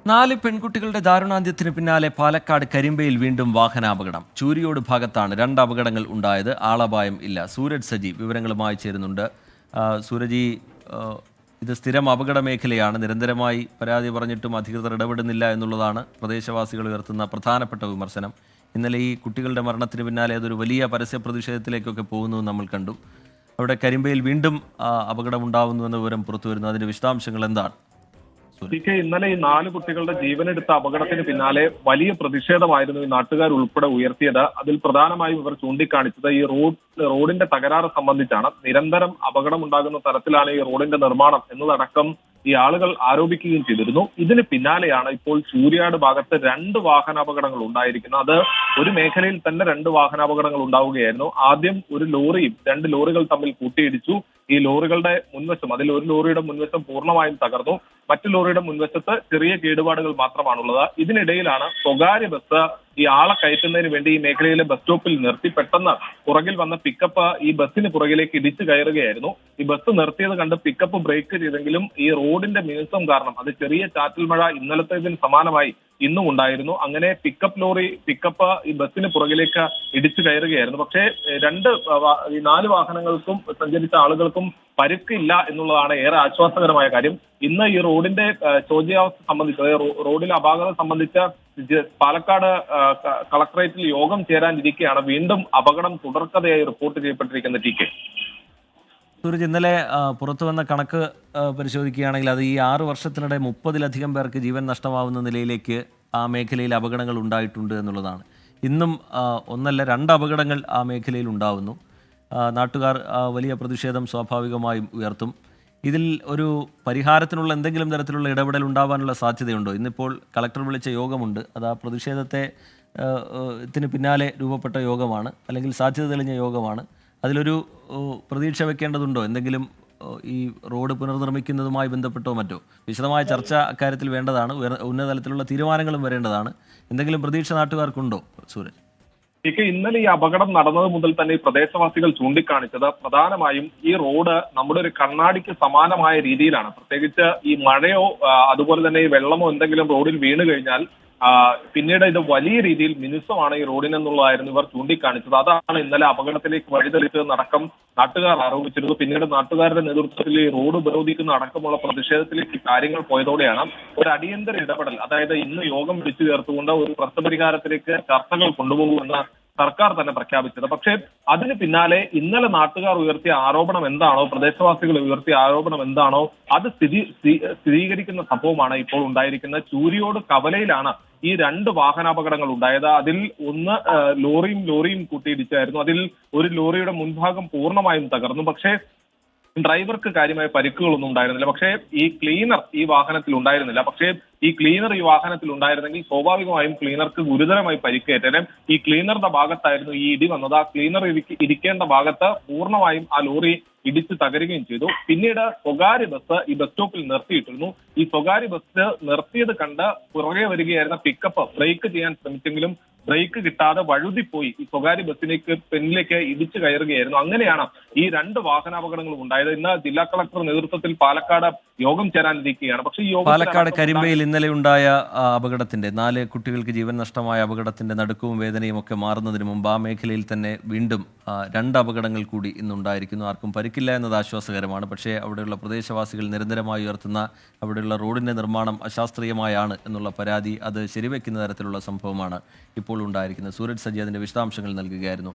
4 പെൺകുട്ടികളുടെ ദാരുണാന്ത്യത്തിന് പിന്നാലെ പാലക്കാട് കരിമ്പയിൽ വീണ്ടും വാഹനാപകടം. ചൂരിയോട് ഭാഗത്താണ് 2 അപകടങ്ങൾ ഉണ്ടായത്. ആളപായം ഇല്ല. സൂരജ് സജി വിവരങ്ങളുമായി ചേരുന്നുണ്ട്. സൂരജി, ഇത് സ്ഥിരം അപകട മേഖലയാണ്. നിരന്തരമായി പരാതി പറഞ്ഞിട്ടും അധികൃതർ ഇടപെടുന്നില്ല എന്നുള്ളതാണ് പ്രദേശവാസികൾ ഉയർത്തുന്ന പ്രധാനപ്പെട്ട വിമർശനം. ഇന്നലെ ഈ കുട്ടികളുടെ മരണത്തിന് പിന്നാലെ അതൊരു വലിയ പരസ്യ പ്രതിഷേധത്തിലേക്കൊക്കെ പോകുന്നത് നമ്മൾ കണ്ടു. അവിടെ കരിമ്പയിൽ വീണ്ടും അപകടമുണ്ടാവുന്നുവെന്ന വിവരം പുറത്തുവരുന്നു. അതിൻ്റെ വിശദാംശങ്ങൾ എന്താണ്? ഇന്നലെ ഈ 4 കുട്ടികളുടെ ജീവനെടുത്ത അപകടത്തിന് പിന്നാലെ വലിയ പ്രതിഷേധമായിരുന്നു ഈ നാട്ടുകാർ ഉൾപ്പെടെ ഉയർത്തിയത്. അതിൽ പ്രധാനമായും ഇവർ ചൂണ്ടിക്കാണിച്ചത് ഈ റോഡിന്റെ തകരാറ് സംബന്ധിച്ചാണ്. നിരന്തരം അപകടമുണ്ടാകുന്ന തരത്തിലാണ് ഈ റോഡിന്റെ നിർമ്മാണം എന്നതടക്കം ഈ ആളുകൾ ആരോപിക്കുകയും ചെയ്തിരുന്നു. ഇതിന് പിന്നാലെയാണ് ഇപ്പോൾ ചൂര്യാട് ഭാഗത്ത് 2 വാഹനാപകടങ്ങൾ ഉണ്ടായിരിക്കുന്നത്. അത് ഒരു മേഖലയിൽ തന്നെ 2 വാഹനാപകടങ്ങൾ ഉണ്ടാവുകയായിരുന്നു. ആദ്യം ഒരു ലോറിയും 2 ലോറികൾ തമ്മിൽ കൂട്ടിയിടിച്ചു. ഈ ലോറികളുടെ മുൻവശം, അതിൽ ഒരു ലോറിയുടെ മുൻവശം പൂർണ്ണമായും തകർന്നു. മറ്റു ലോറിയുടെ മുൻവശത്ത് ചെറിയ കേടുപാടുകൾ മാത്രമാണുള്ളത്. ഇതിനിടയിലാണ് സ്വകാര്യ ബസ് ഈ ആളെ കയറ്റുന്നതിന് വേണ്ടി ഈ മേഖലയിലെ ബസ് സ്റ്റോപ്പിൽ നിർത്തി പെട്ടെന്ന് പുറകിൽ വന്ന പിക്കപ്പ് ഈ ബസ്സിന് പുറകിലേക്ക് ഇടിച്ചു കയറുകയായിരുന്നു. ഈ ബസ് നിർത്തിയത് കണ്ട് പിക്കപ്പ് ബ്രേക്ക് ചെയ്തെങ്കിലും ഈ റോഡിന്റെ മിനുസം കാരണം, അത് ചെറിയ ചാറ്റൽ മഴ ഇന്നലത്തേതിന് സമാനമായി ഇന്നും ഉണ്ടായിരുന്നു. അങ്ങനെ പിക്കപ്പ് ഈ ബസ്സിന് പുറകിലേക്ക് ഇടിച്ചു കയറുകയായിരുന്നു. പക്ഷേ 4 വാഹനങ്ങൾക്കും സഞ്ചരിച്ച ആളുകൾക്കും പരുക്കില്ല എന്നുള്ളതാണ് ഏറെ ആശ്വാസകരമായ കാര്യം. ഇന്ന് ഈ റോഡിന്റെ ശോച്യാവസ്ഥ സംബന്ധിച്ച്, റോഡിലെ അപാകത സംബന്ധിച്ച് പാലക്കാട് കളക്ടറേറ്റിൽ യോഗം ചേരാനിരിക്കെയാണ് വീണ്ടും അപകടം തുടർക്കഥയായി റിപ്പോർട്ട് ചെയ്യപ്പെട്ടിരിക്കുന്ന ടി.കെ. സൂരജ്, ഇന്നലെ പുറത്തു വന്ന കണക്ക് പരിശോധിക്കുകയാണെങ്കിൽ അത് ഈ 6 വർഷത്തിനിടെ 30-ലധികം പേർക്ക് ജീവൻ നഷ്ടമാവുന്ന നിലയിലേക്ക് ആ മേഖലയിൽ അപകടങ്ങൾ ഉണ്ടായിട്ടുണ്ട് എന്നുള്ളതാണ്. ഇന്നും 1 അല്ല 2 അപകടങ്ങൾ ആ മേഖലയിൽ ഉണ്ടാവുന്നു. നാട്ടുകാർ വലിയ പ്രതിഷേധം സ്വാഭാവികമായും ഉയർത്തും. ഇതിൽ ഒരു പരിഹാരത്തിനുള്ള എന്തെങ്കിലും തരത്തിലുള്ള ഇടപെടൽ ഉണ്ടാവാനുള്ള സാധ്യതയുണ്ടോ? ഇന്നിപ്പോൾ കളക്ടർ വിളിച്ച യോഗമുണ്ട്. അത് ആ പ്രതിഷേധത്തിന് പിന്നാലെ രൂപപ്പെട്ട യോഗമാണ്, അല്ലെങ്കിൽ സാധ്യത തെളിഞ്ഞ യോഗമാണ്. അതിലൊരു പ്രതീക്ഷ വെക്കേണ്ടതുണ്ടോ? എന്തെങ്കിലും ഈ റോഡ് പുനർനിർമ്മിക്കുന്നതുമായി ബന്ധപ്പെട്ടോ മറ്റോ വിശദമായ ചർച്ച അക്കാര്യത്തിൽ വേണ്ടതാണ്. ഉന്നതതലത്തിലുള്ള തീരുമാനങ്ങളും വരേണ്ടതാണ്. എന്തെങ്കിലും പ്രതീക്ഷ നാട്ടുകാർക്കുണ്ടോ സൂരജ്? ഇന്നലെ ഈ അപകടം നടന്നത് മുതൽ തന്നെ ഈ പ്രദേശവാസികൾ ചൂണ്ടിക്കാണിച്ചത് പ്രധാനമായും ഈ റോഡ് നമ്മുടെ ഒരു കണ്ണാടിക്ക് സമാനമായ രീതിയിലാണ്. പ്രത്യേകിച്ച് ഈ മഴയോ അതുപോലെ തന്നെ ഈ വെള്ളമോ എന്തെങ്കിലും റോഡിൽ വീണ് കഴിഞ്ഞാൽ പിന്നീട് ഇത് വലിയ രീതിയിൽ മിനുസമാണ് ഈ റോഡിനെന്നുള്ളതായിരുന്നു ഇവർ ചൂണ്ടിക്കാണിച്ചത്. അതാണ് ഇന്നലെ അപകടത്തിലേക്ക് വഴിതെളിച്ചതെന്നടക്കം നാട്ടുകാർ ആരോപിച്ചിരുന്നു. പിന്നീട് നാട്ടുകാരുടെ നേതൃത്വത്തിൽ ഈ റോഡ് ഉപരോധിക്കുന്ന അടക്കമുള്ള പ്രതിഷേധത്തിലേക്ക് കാര്യങ്ങൾ പോയതോടെയാണ് ഒരു അടിയന്തര ഇടപെടൽ, അതായത് ഇന്ന് യോഗം വിളിച്ചു ചേർത്തുകൊണ്ട് ഒരു പ്രശ്നപരിഹാരത്തിലേക്ക് ചർച്ചകൾ കൊണ്ടുപോകുമെന്ന് സർക്കാർ തന്നെ പ്രഖ്യാപിച്ചത്. പക്ഷേ അതിന് പിന്നാലെ ഇന്നലെ നാട്ടുകാർ ഉയർത്തിയ ആരോപണം എന്താണോ, പ്രദേശവാസികൾ ഉയർത്തിയ ആരോപണം എന്താണോ, അത് സ്ഥിരീകരിക്കുന്ന സംഭവമാണ് ഇപ്പോൾ ഉണ്ടായിരിക്കുന്നത്. ചൂരിയോട് കവലയിലാണ് ഈ 2 വാഹനാപകടങ്ങൾ ഉണ്ടായത്. അതിൽ ഒന്ന് ലോറിയും കൂട്ടിയിടിച്ചായിരുന്നു. അതിൽ ഒരു ലോറിയുടെ മുൻഭാഗം പൂർണ്ണമായും തകർന്നു. പക്ഷേ ഡ്രൈവർക്ക് കാര്യമായ പരിക്കുകളൊന്നും ഉണ്ടായിരുന്നില്ല. പക്ഷേ ഈ ക്ലീനർ ഈ വാഹനത്തിൽ ഉണ്ടായിരുന്നില്ല. പക്ഷേ ഈ ക്ലീനർ ഈ വാഹനത്തിൽ ഉണ്ടായിരുന്നെങ്കിൽ സ്വാഭാവികമായും ക്ലീനർക്ക് ഗുരുതരമായി പരിക്കേറ്റേനെ. ഈ ക്ലീനറുടെ ഭാഗത്തായിരുന്നു ഈ ഇടി വന്നത്. ആ ക്ലീനർ ഇരിക്കേണ്ട ഭാഗത്ത് പൂർണ്ണമായും ആ ലോറി ഇടിച്ച് തകരുകയും ചെയ്തു. പിന്നീട് സ്വകാര്യ ബസ് ഈ ബസ് സ്റ്റോപ്പിൽ നിർത്തിയിട്ടിരുന്നു. ഈ സ്വകാര്യ ബസ് നിർത്തിയത് കണ്ട് പുറകെ വരികയായിരുന്ന പിക്കപ്പ് ബ്രേക്ക് ചെയ്യാൻ ശ്രമിച്ചെങ്കിലും ബ്രേക്ക് കിട്ടാതെ വഴുതിപ്പോയി ഈ സ്വകാര്യ ബസ്സിലേക്ക് പിന്നിലേക്ക് ഇടിച്ചു കയറുകയായിരുന്നു. അങ്ങനെയാണ് ഈ 2 വാഹനാപകടങ്ങളും ഉണ്ടായത്. ഇന്ന് ജില്ലാ കളക്ടർ നേതൃത്വത്തിൽ പാലക്കാട് യോഗം ചേരാനിരിക്കുകയാണ്. പക്ഷേ ഈ പാലക്കാട് കരിമ്പയിൽ ഇന്നലെ ഉണ്ടായ അപകടത്തിന്റെ 4 കുട്ടികൾക്ക് ജീവൻ നഷ്ടമായ അപകടത്തിന്റെ നടുക്കവും വേദനയും ഒക്കെ മാറുന്നതിന് മുമ്പ് ആ മേഖലയിൽ തന്നെ വീണ്ടും 2 അപകടങ്ങൾ കൂടി ഇന്നുണ്ടായിരിക്കുന്നു. ആർക്കും പരിക്കില്ല എന്നത് ആശ്വാസകരമാണ്. പക്ഷേ അവിടെയുള്ള പ്രദേശവാസികൾ നിരന്തരമായി ഉയർത്തുന്ന അവിടെയുള്ള റോഡിന്റെ നിർമ്മാണം അശാസ്ത്രീയമായാണ് എന്നുള്ള പരാതി, അത് ശരിവെക്കുന്ന തരത്തിലുള്ള സംഭവമാണ് ഇപ്പോൾ ഉണ്ടായിരിക്കുന്നത്. സൂരജ് സജി അതിന്റെ വിശദാംശങ്ങൾ നൽകുകയായിരുന്നു.